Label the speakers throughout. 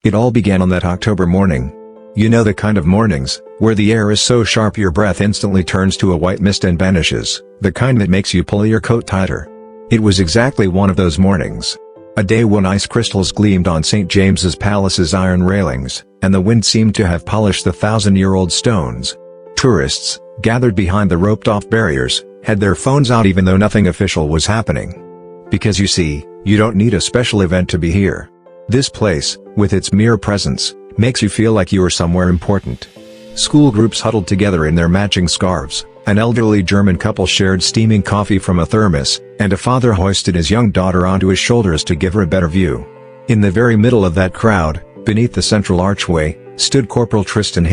Speaker 1: It all began on that October morning. You know the kind of mornings, where the air is so sharp your breath instantly turns to a white mist and vanishes, the kind that makes you pull your coat tighter. It was exactly one of those mornings. A day when ice crystals gleamed on St. James's Palace's iron railings, and the wind seemed to have polished the 1,000-year-old stones. Tourists, gathered behind the roped-off barriers, had their phones out even though nothing official was happening. Because you see, you don't need a special event to be here. This place, with its mere presence, makes you feel like you are somewhere important. School groups huddled together in their matching scarves, an elderly German couple shared steaming coffee from a thermos, and a father hoisted his young daughter onto his shoulders to give her a better view. In the very middle of that crowd, beneath the central archway, stood Corporal Tristan.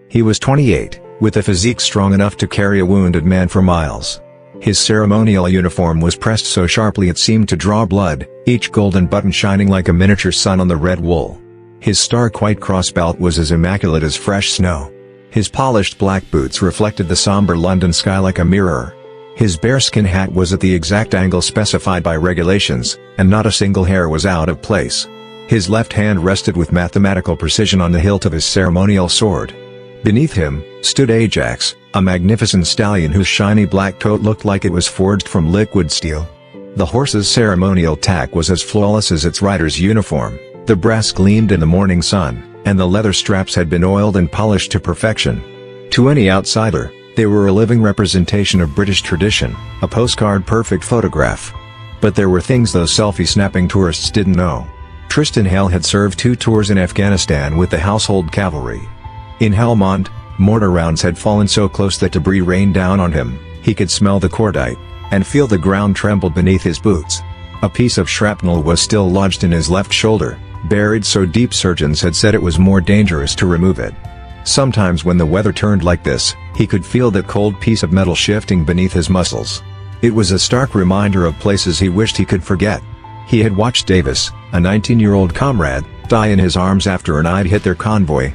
Speaker 1: He was 28, with a physique strong enough to carry a wounded man for miles. His ceremonial uniform was pressed so sharply it seemed to draw blood, each golden button shining like a miniature sun on the red wool. His stark white crossbelt was as immaculate as fresh snow. His polished black boots reflected the somber London sky like a mirror. His bearskin hat was at the exact angle specified by regulations, and not a single hair was out of place. His left hand rested with mathematical precision on the hilt of his ceremonial sword. Beneath him, stood Ajax, a magnificent stallion whose shiny black coat looked like it was forged from liquid steel. The horse's ceremonial tack was as flawless as its rider's uniform, the brass gleamed in the morning sun, and the leather straps had been oiled and polished to perfection. To any outsider, they were a living representation of British tradition, a postcard-perfect photograph. But there were things those selfie-snapping tourists didn't know. Tristan had served 2 tours in Afghanistan with the household cavalry. In Helmand, mortar rounds had fallen so close that debris rained down on him, he could smell the cordite, and feel the ground tremble beneath his boots. A piece of shrapnel was still lodged in his left shoulder, buried so deep surgeons had said it was more dangerous to remove it. Sometimes when the weather turned like this, he could feel the cold piece of metal shifting beneath his muscles. It was a stark reminder of places he wished he could forget. He had watched Davies, a 19-year-old comrade, die in his arms after an I'd hit their convoy.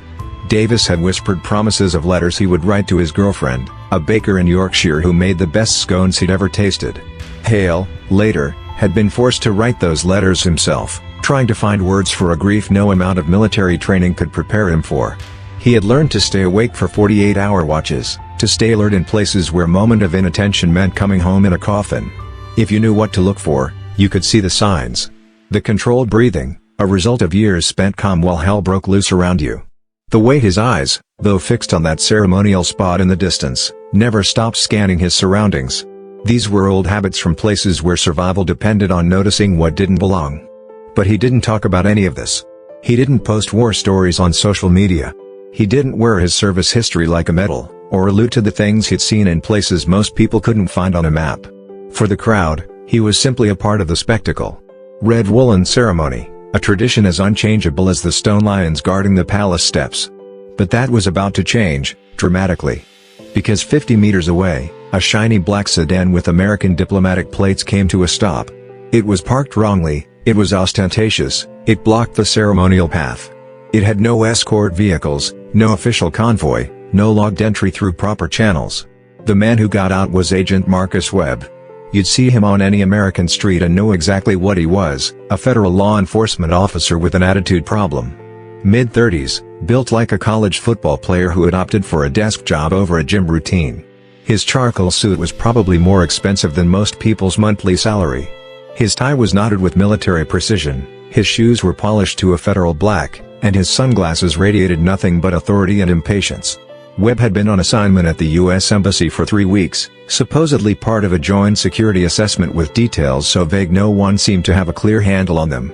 Speaker 1: Davies had whispered promises of letters he would write to his girlfriend, a baker in Yorkshire who made the best scones he'd ever tasted. Hale, later, had been forced to write those letters himself, trying to find words for a grief no amount of military training could prepare him for. He had learned to stay awake for 48-hour watches, to stay alert in places where moment of inattention meant coming home in a coffin. If you knew what to look for, you could see the signs. The controlled breathing, a result of years spent calm while hell broke loose around you. The way his eyes, though fixed on that ceremonial spot in the distance, never stopped scanning his surroundings. These were old habits from places where survival depended on noticing what didn't belong. But he didn't talk about any of this. He didn't post war stories on social media. He didn't wear his service history like a medal, or allude to the things he'd seen in places most people couldn't find on a map. For the crowd, he was simply a part of the spectacle. Red woolen ceremony, a tradition as unchangeable as the stone lions guarding the palace steps. But that was about to change, dramatically. Because 50 meters away, a shiny black sedan with American diplomatic plates came to a stop. It was parked wrongly, it was ostentatious, it blocked the ceremonial path. It had no escort vehicles, no official convoy, no logged entry through proper channels. The man who got out was Agent Marcus Webb. You'd see him on any American street and know exactly what he was, a federal law enforcement officer with an attitude problem. Mid-30s, built like a college football player who had opted for a desk job over a gym routine. His charcoal suit was probably more expensive than most people's monthly salary. His tie was knotted with military precision, his shoes were polished to a federal black, and his sunglasses radiated nothing but authority and impatience. Webb had been on assignment at the U.S. Embassy for 3 weeks, supposedly part of a joint security assessment with details so vague no one seemed to have a clear handle on them.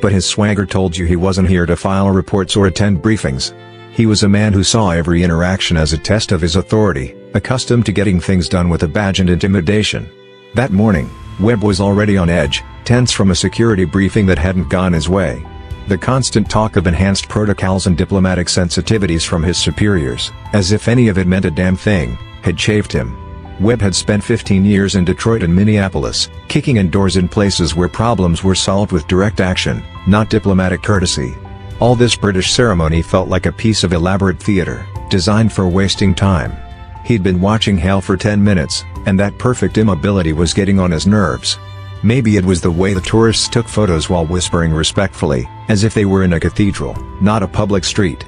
Speaker 1: But his swagger told you he wasn't here to file reports or attend briefings. He was a man who saw every interaction as a test of his authority, accustomed to getting things done with a badge and intimidation. That morning, Webb was already on edge, tense from a security briefing that hadn't gone his way. The constant talk of enhanced protocols and diplomatic sensitivities from his superiors, as if any of it meant a damn thing, had chafed him. Webb had spent 15 years in Detroit and Minneapolis, kicking in doors in places where problems were solved with direct action, not diplomatic courtesy. All this British ceremony felt like a piece of elaborate theater, designed for wasting time. He'd been watching Hale for 10 minutes, and that perfect immobility was getting on his nerves. Maybe it was the way the tourists took photos while whispering respectfully, as if they were in a cathedral, not a public street.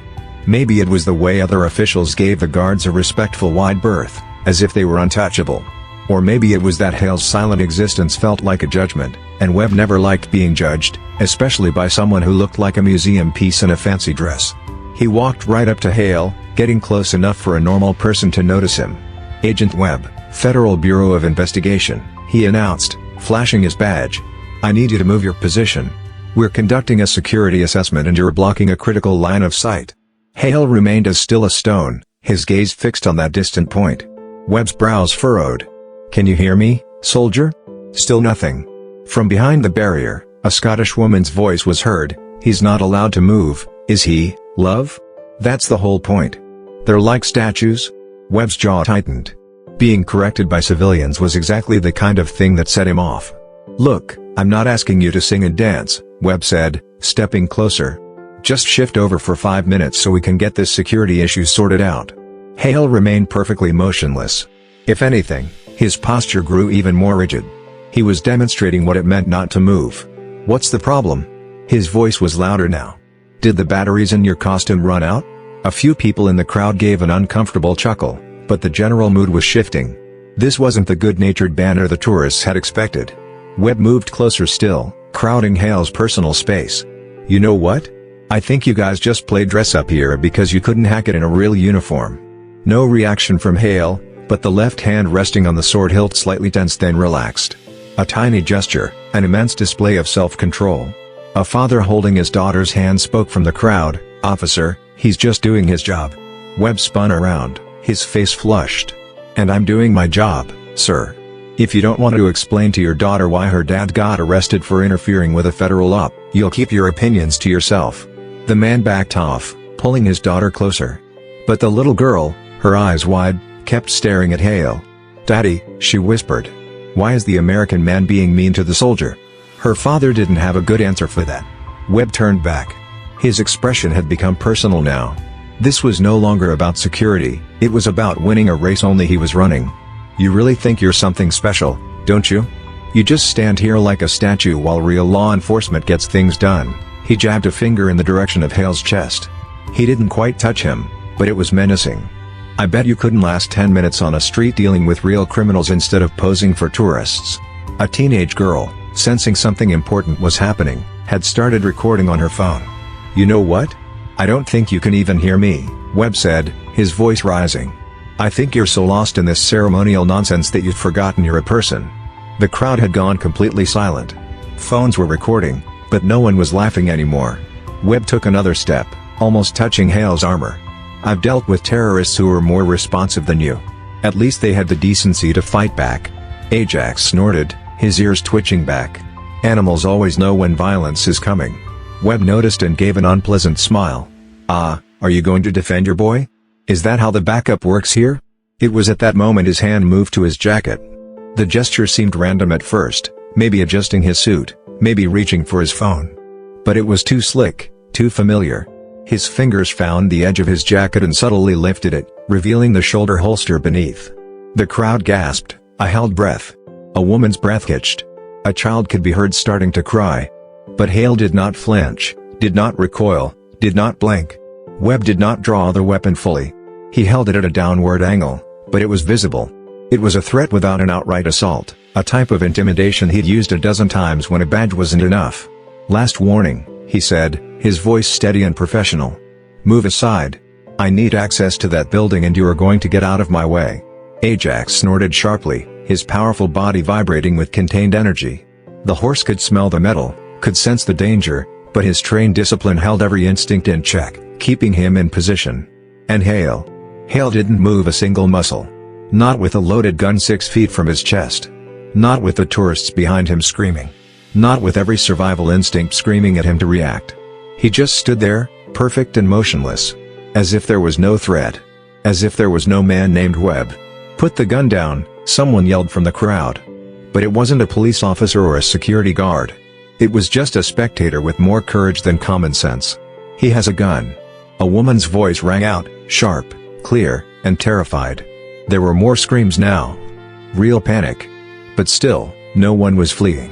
Speaker 1: Maybe it was the way other officials gave the guards a respectful wide berth, as if they were untouchable. Or maybe it was that Hale's silent existence felt like a judgment, and Webb never liked being judged, especially by someone who looked like a museum piece in a fancy dress. He walked right up to Hale, getting close enough for a normal person to notice him. "Agent Webb, Federal Bureau of Investigation," he announced, flashing his badge. "I need you to move your position. We're conducting a security assessment and you're blocking a critical line of sight." Hale remained as still as stone, his gaze fixed on that distant point. Webb's brows furrowed. "Can you hear me, soldier?" Still nothing. From behind the barrier, a Scottish woman's voice was heard. "He's not allowed to move, is he, love? That's the whole point. They're like statues?" Webb's jaw tightened. Being corrected by civilians was exactly the kind of thing that set him off. "Look, I'm not asking you to sing and dance," Webb said, stepping closer. "Just shift over for 5 minutes so we can get this security issue sorted out." Hale remained perfectly motionless. If anything, his posture grew even more rigid. He was demonstrating what it meant not to move. "What's the problem?" His voice was louder now. "Did the batteries in your costume run out?" A few people in the crowd gave an uncomfortable chuckle, but the general mood was shifting. This wasn't the good-natured banter the tourists had expected. Webb moved closer still, crowding Hale's personal space. "You know what? I think you guys just played dress-up here because you couldn't hack it in a real uniform." No reaction from Hale, but the left hand resting on the sword hilt slightly tense then relaxed. A tiny gesture, an immense display of self-control. A father holding his daughter's hand spoke from the crowd, "Officer, he's just doing his job." Webb spun around, his face flushed. "And I'm doing my job, sir. If you don't want to explain to your daughter why her dad got arrested for interfering with a federal op, you'll keep your opinions to yourself." The man backed off, pulling his daughter closer. But the little girl, her eyes wide, kept staring at Hale. "Daddy," she whispered. "Why is the American man being mean to the soldier?" Her father didn't have a good answer for that. Webb turned back. His expression had become personal now. This was no longer about security, it was about winning a race only he was running. "You really think you're something special, don't you? You just stand here like a statue while real law enforcement gets things done." He jabbed a finger in the direction of Hale's chest. He didn't quite touch him, but it was menacing. "I bet you couldn't last 10 minutes on a street dealing with real criminals instead of posing for tourists." A teenage girl, sensing something important was happening, had started recording on her phone. "You know what? I don't think you can even hear me," Webb said, his voice rising. "I think you're so lost in this ceremonial nonsense that you've forgotten you're a person." The crowd had gone completely silent. Phones were recording, but no one was laughing anymore. Webb took another step, almost touching Hale's armor. "I've dealt with terrorists who were more responsive than you. At least they had the decency to fight back." Ajax snorted, his ears twitching back. "Animals always know when violence is coming." Webb noticed and gave an unpleasant smile. "Ah, are you going to defend your boy? Is that how the backup works here?" It was at that moment his hand moved to his jacket. The gesture seemed random at first, maybe adjusting his suit, maybe reaching for his phone. But it was too slick, too familiar. His fingers found the edge of his jacket and subtly lifted it, revealing the shoulder holster beneath. The crowd gasped. I held breath. A woman's breath hitched. A child could be heard starting to cry. But Hale did not flinch, did not recoil, did not blink. Webb did not draw the weapon fully. He held it at a downward angle, but it was visible. It was a threat without an outright assault, a type of intimidation he'd used a dozen times when a badge wasn't enough. "Last warning," he said, his voice steady and professional. "Move aside. I need access to that building and you are going to get out of my way." Ajax snorted sharply, his powerful body vibrating with contained energy. The horse could smell the metal, could sense the danger, but his trained discipline held every instinct in check, keeping him in position. And Hale didn't move a single muscle. Not with a loaded gun 6 feet from his chest. Not with the tourists behind him screaming. Not with every survival instinct screaming at him to react. He just stood there, perfect and motionless. As if there was no threat. As if there was no man named Webb. "Put the gun down," someone yelled from the crowd. But it wasn't a police officer or a security guard. It was just a spectator with more courage than common sense. "He has a gun." A woman's voice rang out, sharp, clear, and terrified. There were more screams now. Real panic. But still, no one was fleeing.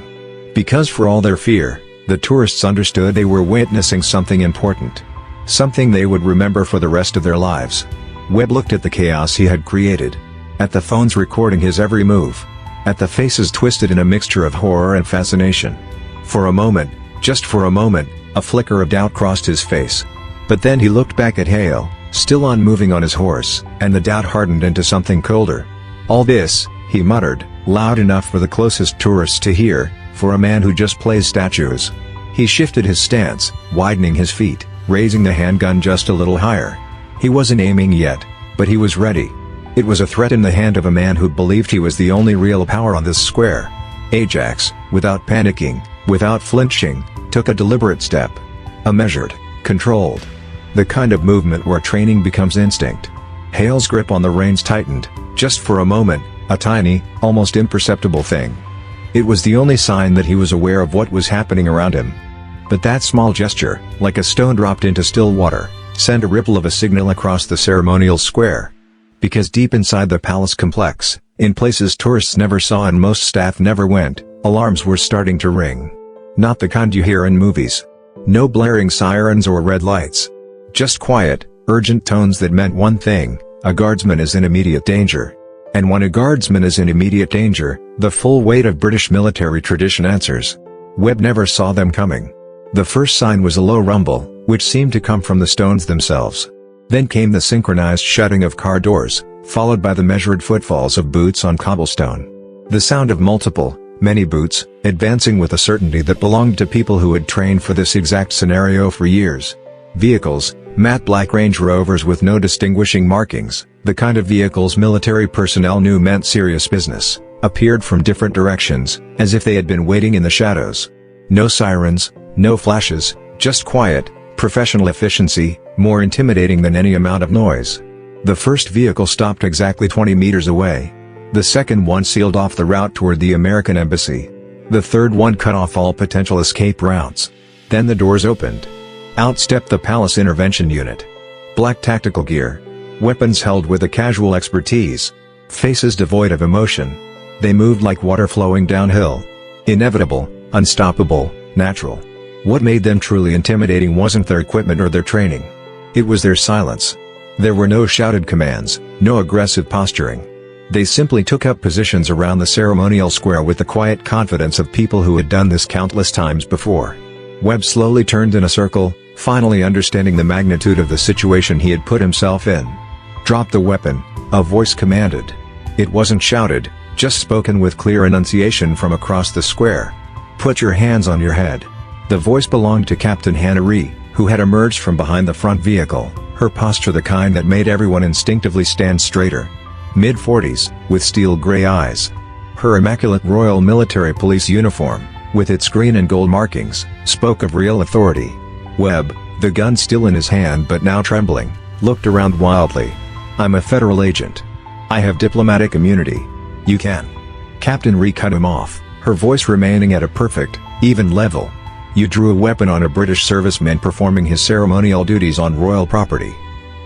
Speaker 1: Because for all their fear, the tourists understood they were witnessing something important. Something they would remember for the rest of their lives. Webb looked at the chaos he had created. At the phones recording his every move. At the faces twisted in a mixture of horror and fascination. For a moment, just for a moment, a flicker of doubt crossed his face. But then he looked back at Hale, still unmoving on his horse, and the doubt hardened into something colder. "All this," he muttered, loud enough for the closest tourists to hear, "for a man who just plays statues." He shifted his stance, widening his feet, raising the handgun just a little higher. He wasn't aiming yet, but he was ready. It was a threat in the hand of a man who believed he was the only real power on this square. Ajax, without panicking, without flinching, took a deliberate step. A measured, controlled. The kind of movement where training becomes instinct. Hale's grip on the reins tightened, just for a moment, a tiny, almost imperceptible thing. It was the only sign that he was aware of what was happening around him. But that small gesture, like a stone dropped into still water, sent a ripple of a signal across the ceremonial square. Because deep inside the palace complex, in places tourists never saw and most staff never went, alarms were starting to ring. Not the kind you hear in movies. No blaring sirens or red lights. Just quiet, urgent tones that meant one thing: a guardsman is in immediate danger. And when a guardsman is in immediate danger, the full weight of British military tradition answers. Webb never saw them coming. The first sign was a low rumble, which seemed to come from the stones themselves. Then came the synchronized shutting of car doors, followed by the measured footfalls of boots on cobblestone. The sound of many boots, advancing with a certainty that belonged to people who had trained for this exact scenario for years. Vehicles, matte black Range Rovers with no distinguishing markings, the kind of vehicles military personnel knew meant serious business, appeared from different directions, as if they had been waiting in the shadows. No sirens, no flashes, just quiet, professional efficiency, more intimidating than any amount of noise. The first vehicle stopped exactly 20 meters away. The second one sealed off the route toward the American embassy. The third one cut off all potential escape routes. Then the doors opened. Out stepped the Palace Intervention Unit. Black tactical gear. Weapons held with a casual expertise. Faces devoid of emotion. They moved like water flowing downhill. Inevitable, unstoppable, natural. What made them truly intimidating wasn't their equipment or their training. It was their silence. There were no shouted commands, no aggressive posturing. They simply took up positions around the ceremonial square with the quiet confidence of people who had done this countless times before. Webb slowly turned in a circle, finally understanding the magnitude of the situation he had put himself in. "Drop the weapon," a voice commanded. It wasn't shouted, just spoken with clear enunciation from across the square. "Put your hands on your head." The voice belonged to Captain Hannah Ree, who had emerged from behind the front vehicle, her posture the kind that made everyone instinctively stand straighter. Mid-40s, with steel-gray eyes. Her immaculate Royal Military Police uniform, with its green and gold markings, spoke of real authority. Webb, the gun still in his hand but now trembling, looked around wildly. "I'm a federal agent. I have diplomatic immunity. You can." Captain Ree cut him off, her voice remaining at a perfect, even level. "You drew a weapon on a British serviceman performing his ceremonial duties on royal property.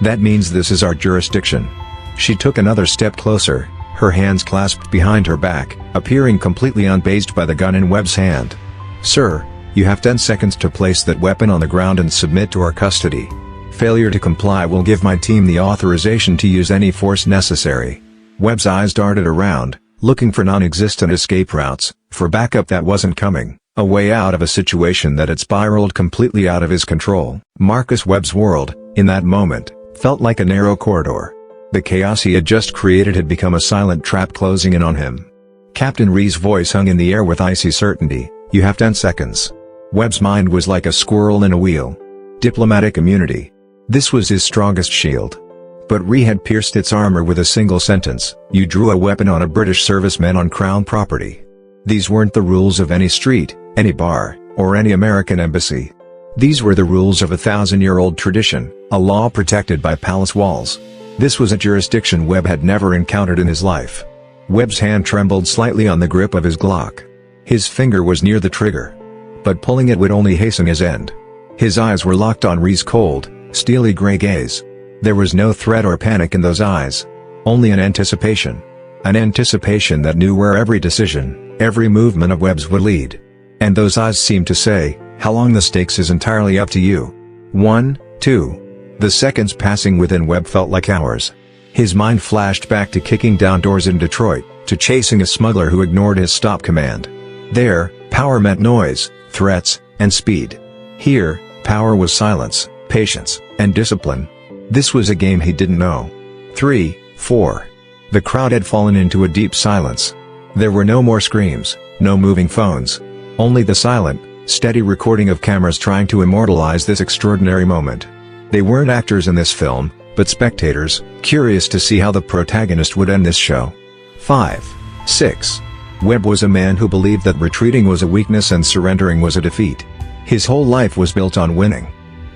Speaker 1: That means this is our jurisdiction." She took another step closer, her hands clasped behind her back, appearing completely unfazed by the gun in Webb's hand. "Sir, you have 10 seconds to place that weapon on the ground and submit to our custody. Failure to comply will give my team the authorization to use any force necessary." Webb's eyes darted around, looking for non-existent escape routes, for backup that wasn't coming, a way out of a situation that had spiraled completely out of his control. Marcus Webb's world, in that moment, felt like a narrow corridor. The chaos he had just created had become a silent trap closing in on him. Captain Ree's voice hung in the air with icy certainty. "You have 10 seconds." Webb's mind was like a squirrel in a wheel. Diplomatic immunity. This was his strongest shield. But Ree had pierced its armor with a single sentence: "You drew a weapon on a British serviceman on Crown property." These weren't the rules of any street, any bar, or any American embassy. These were the rules of a 1,000-year-old tradition, a law protected by palace walls. This was a jurisdiction Webb had never encountered in his life. Webb's hand trembled slightly on the grip of his Glock. His finger was near the trigger. But pulling it would only hasten his end. His eyes were locked on Ree's cold, steely gray gaze. There was no threat or panic in those eyes. Only an anticipation. An anticipation that knew where every decision, every movement of Webb's would lead. And those eyes seemed to say, "How long? The stakes is entirely up to you." 1, 2. The seconds passing within Webb felt like hours. His mind flashed back to kicking down doors in Detroit, to chasing a smuggler who ignored his stop command. There, power meant noise, threats, and speed. Here, power was silence, patience, and discipline. This was a game he didn't know. 3, 4. The crowd had fallen into a deep silence. There were no more screams, no moving phones. Only the silent, steady recording of cameras trying to immortalize this extraordinary moment. They weren't actors in this film, but spectators, curious to see how the protagonist would end this show. 5, 6. Webb was a man who believed that retreating was a weakness and surrendering was a defeat. His whole life was built on winning.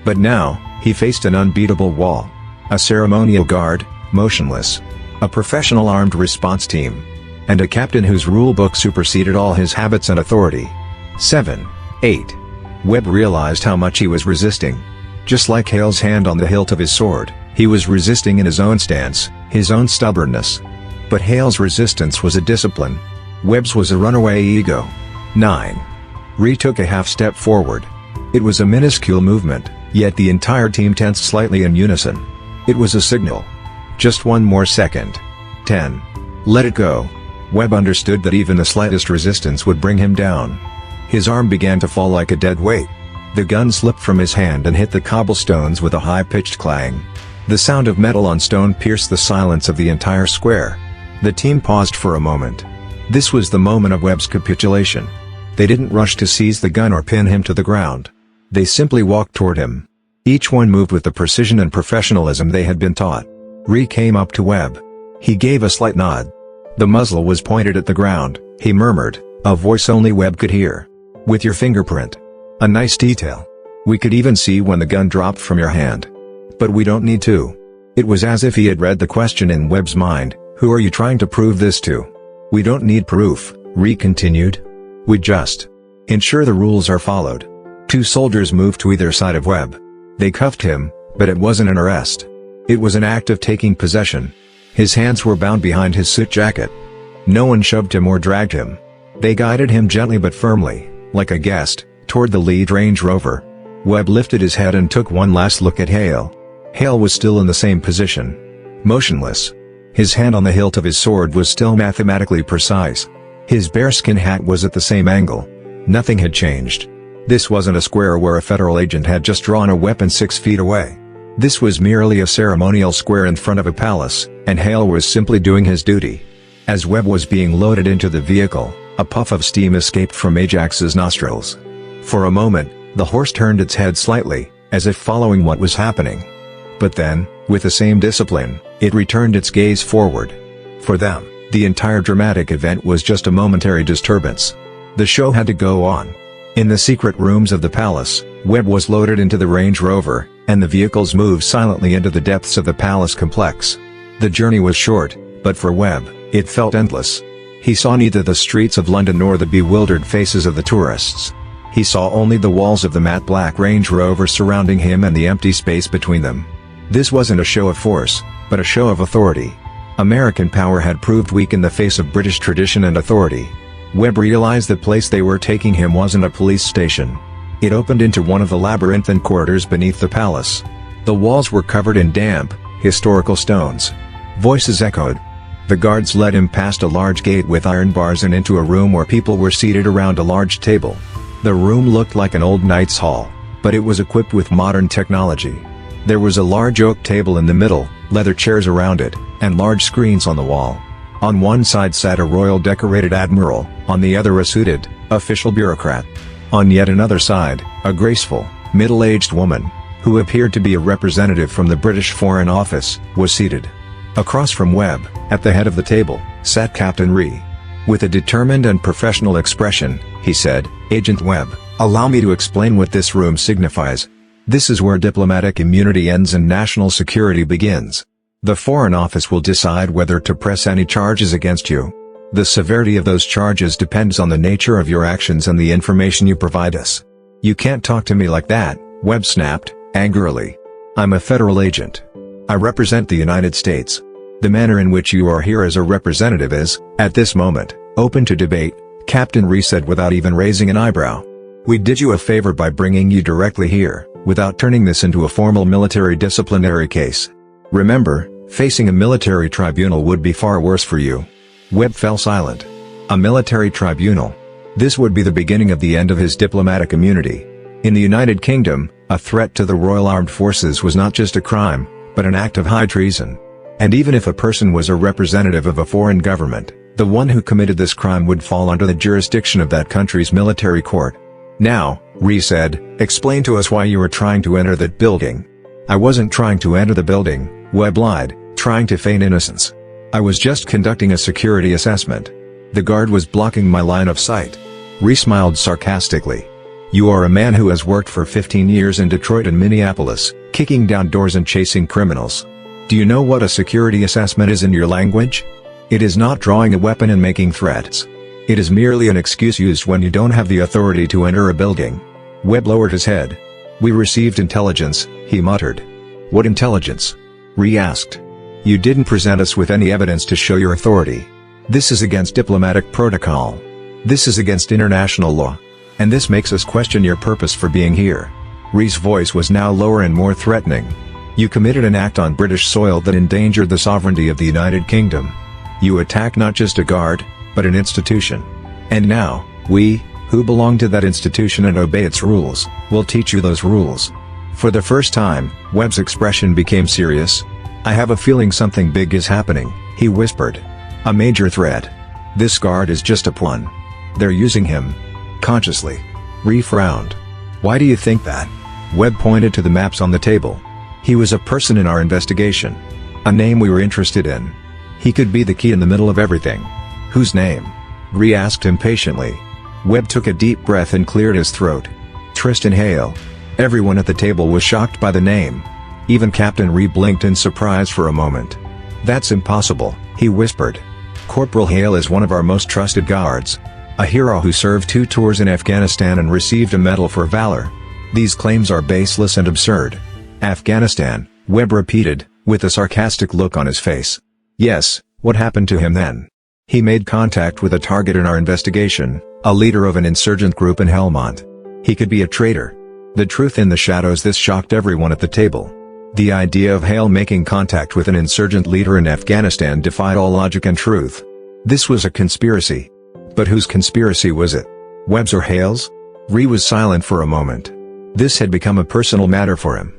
Speaker 1: But now, he faced an unbeatable wall. A ceremonial guard, motionless. A professional armed response team. And a captain whose rulebook superseded all his habits and authority. 7, 8. Webb realized how much he was resisting. Just like Hale's hand on the hilt of his sword, he was resisting in his own stance, his own stubbornness. But Hale's resistance was a discipline. Webb's was a runaway ego. 9. Ree took a half step forward. It was a minuscule movement, yet the entire team tensed slightly in unison. It was a signal. Just one more second. 10. Let it go. Webb understood that even the slightest resistance would bring him down. His arm began to fall like a dead weight. The gun slipped from his hand and hit the cobblestones with a high-pitched clang. The sound of metal on stone pierced the silence of the entire square. The team paused for a moment. This was the moment of Webb's capitulation. They didn't rush to seize the gun or pin him to the ground. They simply walked toward him. Each one moved with the precision and professionalism they had been taught. Ree came up to Webb. He gave a slight nod. The muzzle was pointed at the ground, he murmured, a voice only Webb could hear. "With your fingerprint. A nice detail. We could even see when the gun dropped from your hand. But we don't need to." It was as if he had read the question in Webb's mind, "Who are you trying to prove this to?" "We don't need proof," Ree continued. "We just ensure the rules are followed." 2 soldiers moved to either side of Webb. They cuffed him, but it wasn't an arrest. It was an act of taking possession. His hands were bound behind his suit jacket. No one shoved him or dragged him. They guided him gently but firmly, like a guest, toward the lead Range Rover. Webb lifted his head and took one last look at Hale. Hale was still in the same position. Motionless. His hand on the hilt of his sword was still mathematically precise. His bearskin hat was at the same angle. Nothing had changed. This wasn't a square where a federal agent had just drawn a weapon 6 feet away. This was merely a ceremonial square in front of a palace, and Hale was simply doing his duty. As Webb was being loaded into the vehicle, a puff of steam escaped from Ajax's nostrils. For a moment, the horse turned its head slightly, as if following what was happening. But then, with the same discipline, it returned its gaze forward. For them, the entire dramatic event was just a momentary disturbance. The show had to go on. In the secret rooms of the palace, Webb was loaded into the Range Rover, and the vehicles moved silently into the depths of the palace complex. The journey was short, but for Webb, it felt endless. He saw neither the streets of London nor the bewildered faces of the tourists. He saw only the walls of the matte black Range Rover surrounding him and the empty space between them. This wasn't a show of force, but a show of authority. American power had proved weak in the face of British tradition and authority. Webb realized the place they were taking him wasn't a police station. It opened into one of the labyrinthine corridors beneath the palace. The walls were covered in damp, historical stones. Voices echoed. The guards led him past a large gate with iron bars and into a room where people were seated around a large table. The room looked like an old knight's hall, but it was equipped with modern technology. There was a large oak table in the middle, leather chairs around it, and large screens on the wall. On one side sat a royal decorated admiral, on the other a suited, official bureaucrat. On yet another side, a graceful, middle-aged woman, who appeared to be a representative from the British Foreign Office, was seated. Across from Webb, at the head of the table, sat Captain Ree. With a determined and professional expression, he said, "Agent Webb, allow me to explain what this room signifies. This is where diplomatic immunity ends and national security begins. The Foreign Office will decide whether to press any charges against you. The severity of those charges depends on the nature of your actions and the information you provide us." "You can't talk to me like that," Webb snapped, angrily. "I'm a federal agent. I represent the United States. The manner in which you are here as a representative is, at this moment, open to debate," Captain Ree said without even raising an eyebrow. "We did you a favor by bringing you directly here, without turning this into a formal military disciplinary case. Remember, facing a military tribunal would be far worse for you." Webb fell silent. A military tribunal? This would be the beginning of the end of his diplomatic immunity. In the United Kingdom, a threat to the Royal Armed Forces was not just a crime, but an act of high treason. And even if a person was a representative of a foreign government, the one who committed this crime would fall under the jurisdiction of that country's military court. "Now," Ree said, "explain to us why you were trying to enter that building." "I wasn't trying to enter the building," Webb lied, trying to feign innocence. "I was just conducting a security assessment. The guard was blocking my line of sight." Ree smiled sarcastically. "You are a man who has worked for 15 years in Detroit and Minneapolis, kicking down doors and chasing criminals. Do you know what a security assessment is in your language? It is not drawing a weapon and making threats. It is merely an excuse used when you don't have the authority to enter a building." Webb lowered his head. "We received intelligence," he muttered. "What intelligence?" Ree asked. "You didn't present us with any evidence to show your authority. This is against diplomatic protocol. This is against international law. And this makes us question your purpose for being here." Ree's voice was now lower and more threatening. "You committed an act on British soil that endangered the sovereignty of the United Kingdom. You attacked not just a guard, but an institution. And now, we, who belong to that institution and obey its rules, will teach you those rules." For the first time, Webb's expression became serious. "I have a feeling something big is happening," he whispered. "A major threat. This guard is just a pawn. They're using him. Consciously." Ree frowned. "Why do you think that?" Webb pointed to the maps on the table. "He was a person in our investigation. A name we were interested in. He could be the key in the middle of everything." "Whose name?" Ree asked impatiently. Webb took a deep breath and cleared his throat. "Tristan Hale." Everyone at the table was shocked by the name. Even Captain Ree blinked in surprise for a moment. "That's impossible," he whispered. "Corporal Hale is one of our most trusted guards. A hero who served 2 tours in Afghanistan and received a medal for valor. These claims are baseless and absurd." "Afghanistan," Webb repeated, with a sarcastic look on his face. "Yes, what happened to him then?" "He made contact with a target in our investigation, a leader of an insurgent group in Helmand. He could be a traitor." The truth in the shadows. This shocked everyone at the table. The idea of Hale making contact with an insurgent leader in Afghanistan defied all logic and truth. This was a conspiracy. But whose conspiracy was it? Webb's or Hale's? Ree was silent for a moment. This had become a personal matter for him.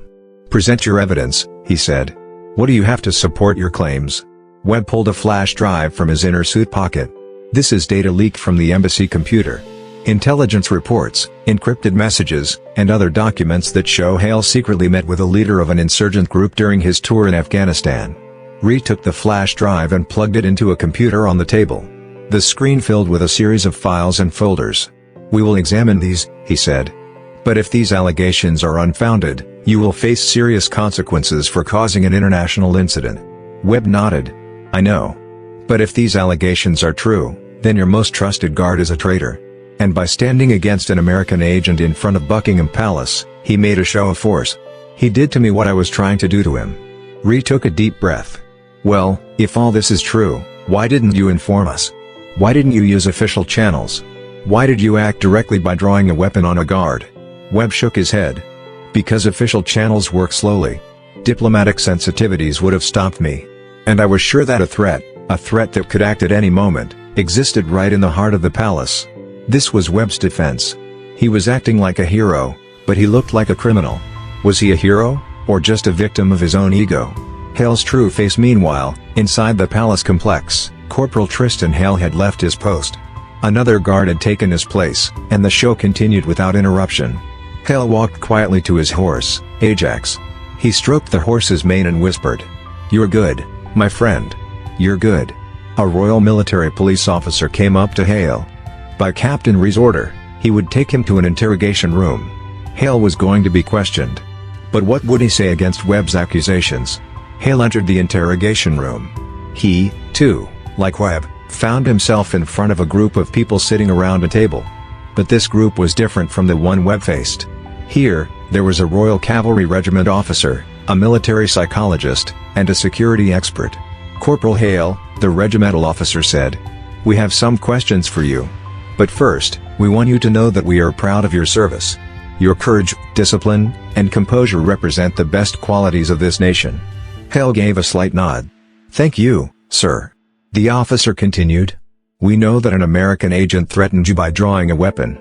Speaker 1: "Present your evidence," he said. "What do you have to support your claims?" Webb pulled a flash drive from his inner suit pocket. "This is data leaked from the embassy computer. Intelligence reports, encrypted messages, and other documents that show Hale secretly met with a leader of an insurgent group during his tour in Afghanistan." Ree took the flash drive and plugged it into a computer on the table. The screen filled with a series of files and folders. "We will examine these," he said. "But if these allegations are unfounded, you will face serious consequences for causing an international incident." Webb nodded. "I know. But if these allegations are true, then your most trusted guard is a traitor. And by standing against an American agent in front of Buckingham Palace, he made a show of force. He did to me what I was trying to do to him." Ree took a deep breath. "Well, if all this is true, why didn't you inform us? Why didn't you use official channels? Why did you act directly by drawing a weapon on a guard?" Webb shook his head. "Because official channels work slowly. Diplomatic sensitivities would have stopped me. And I was sure that a threat that could act at any moment, existed right in the heart of the palace." This was Webb's defense. He was acting like a hero, but he looked like a criminal. Was he a hero, or just a victim of his own ego? Hale's true face. Meanwhile, inside the palace complex, Corporal Tristan Hale had left his post. Another guard had taken his place, and the show continued without interruption. Hale walked quietly to his horse, Ajax. He stroked the horse's mane and whispered, "You're good, my friend. You're good." A Royal Military Police officer came up to Hale. By Captain Ree's order, he would take him to an interrogation room. Hale was going to be questioned. But what would he say against Webb's accusations? Hale entered the interrogation room. He, too, like Webb, found himself in front of a group of people sitting around a table. But this group was different from the one Webb faced. Here, there was a Royal Cavalry Regiment officer, a military psychologist, and a security expert. "Corporal Hale," the regimental officer said. "We have some questions for you." But first, we want you to know that we are proud of your service. Your courage, discipline, and composure represent the best qualities of this nation." Hale gave a slight nod. "Thank you, sir." The officer continued. "We know that an American agent threatened you by drawing a weapon.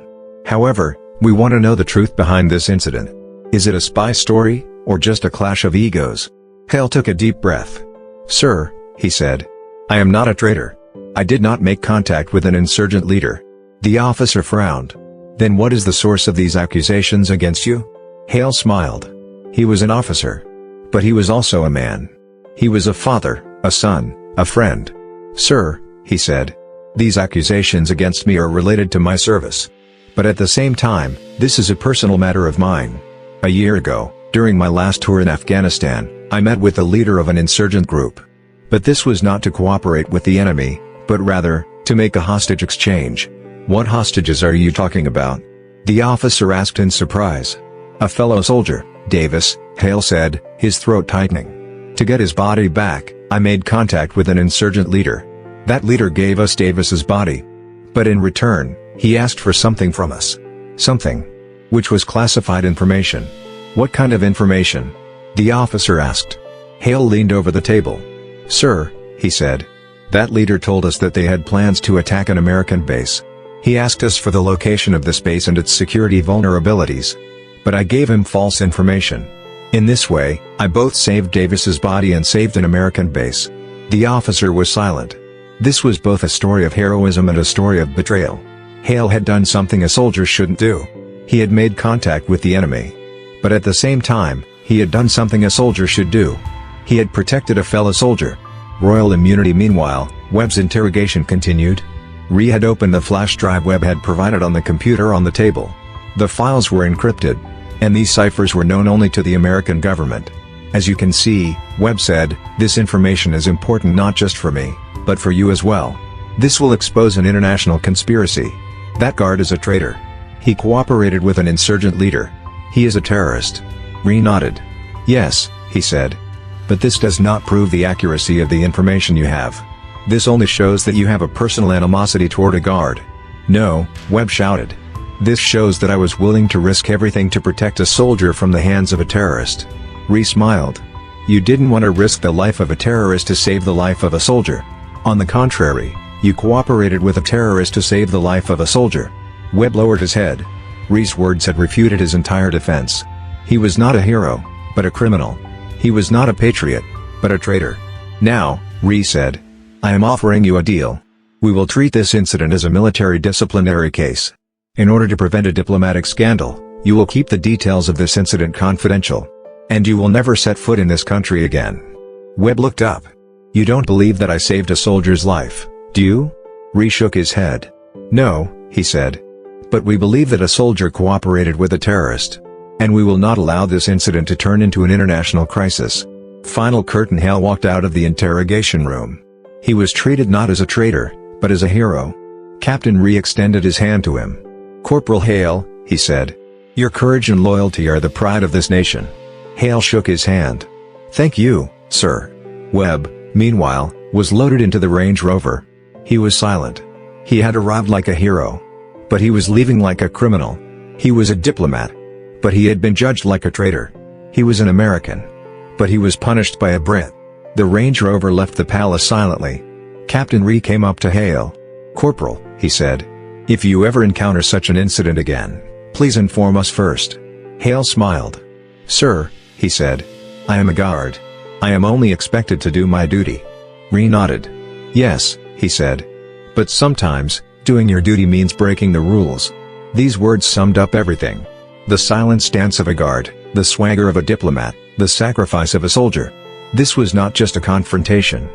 Speaker 1: However, we want to know the truth behind this incident. Is it a spy story, or just a clash of egos?" Hale took a deep breath. "Sir," he said, "I am not a traitor. I did not make contact with an insurgent leader." The officer frowned. "Then what is the source of these accusations against you?" Hale smiled. He was an officer. But he was also a man. He was a father, a son, a friend. "Sir," he said, "these accusations against me are related to my service. But at the same time, this is a personal matter of mine. A year ago, during my last tour in Afghanistan, I met with the leader of an insurgent group. But this was not to cooperate with the enemy, but rather, to make a hostage exchange." "What hostages are you talking about?" the officer asked in surprise. "A fellow soldier, Davies," Hale said, his throat tightening. "To get his body back, I made contact with an insurgent leader. That leader gave us Davies's body. But in return, he asked for something from us. Something. Which was classified information." "What kind of information?" the officer asked. Hale leaned over the table. "Sir," he said, "that leader told us that they had plans to attack an American base. He asked us for the location of this base and its security vulnerabilities. But I gave him false information. In this way, I both saved Davies's body and saved an American base." The officer was silent. This was both a story of heroism and a story of betrayal. Hale had done something a soldier shouldn't do. He had made contact with the enemy. But at the same time, he had done something a soldier should do. He had protected a fellow soldier. Royal immunity. Meanwhile, Webb's interrogation continued. Ree had opened the flash drive Webb had provided on the computer on the table. The files were encrypted. And these ciphers were known only to the American government. "As you can see," Webb said, "this information is important not just for me, but for you as well. This will expose an international conspiracy. That guard is a traitor. He cooperated with an insurgent leader. He is a terrorist." Ree nodded. "Yes," he said. "But this does not prove the accuracy of the information you have. This only shows that you have a personal animosity toward a guard." "No," Webb shouted. "This shows that I was willing to risk everything to protect a soldier from the hands of a terrorist." Ree smiled. "You didn't want to risk the life of a terrorist to save the life of a soldier. On the contrary, you cooperated with a terrorist to save the life of a soldier." Webb lowered his head. Ree's words had refuted his entire defense. He was not a hero, but a criminal. He was not a patriot, but a traitor. "Now," Ree said, "I am offering you a deal. We will treat this incident as a military disciplinary case. In order to prevent a diplomatic scandal, you will keep the details of this incident confidential. And you will never set foot in this country again." Webb looked up. "You don't believe that I saved a soldier's life, do you?" Ree shook his head. "No," he said. "But we believe that a soldier cooperated with a terrorist. And we will not allow this incident to turn into an international crisis." Final curtain. Hale walked out of the interrogation room. He was treated not as a traitor, but as a hero. Captain Ree extended his hand to him. "Corporal Hale," he said, "your courage and loyalty are the pride of this nation." Hale shook his hand. "Thank you, sir." Webb, meanwhile, was loaded into the Range Rover. He was silent. He had arrived like a hero. But he was leaving like a criminal. He was a diplomat. But he had been judged like a traitor. He was an American. But he was punished by a Brit. The Range Rover left the palace silently. Captain Ree came up to Hale. "Corporal," he said, "if you ever encounter such an incident again, please inform us first." Hale smiled. "Sir," he said, "I am a guard. I am only expected to do my duty." Ree nodded. "Yes," he said. "But sometimes, doing your duty means breaking the rules." These words summed up everything. The silent stance of a guard, the swagger of a diplomat, the sacrifice of a soldier. This was not just a confrontation.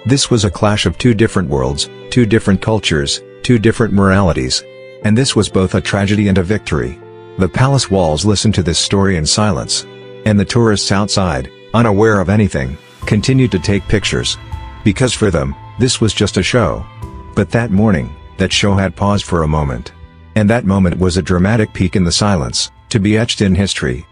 Speaker 1: This was a clash of two different worlds, two different cultures, two different moralities. And this was both a tragedy and a victory. The palace walls listened to this story in silence. And the tourists outside, unaware of anything, continued to take pictures. Because for them, this was just a show. But that morning, that show had paused for a moment. And that moment was a dramatic peak in the silence, to be etched in history.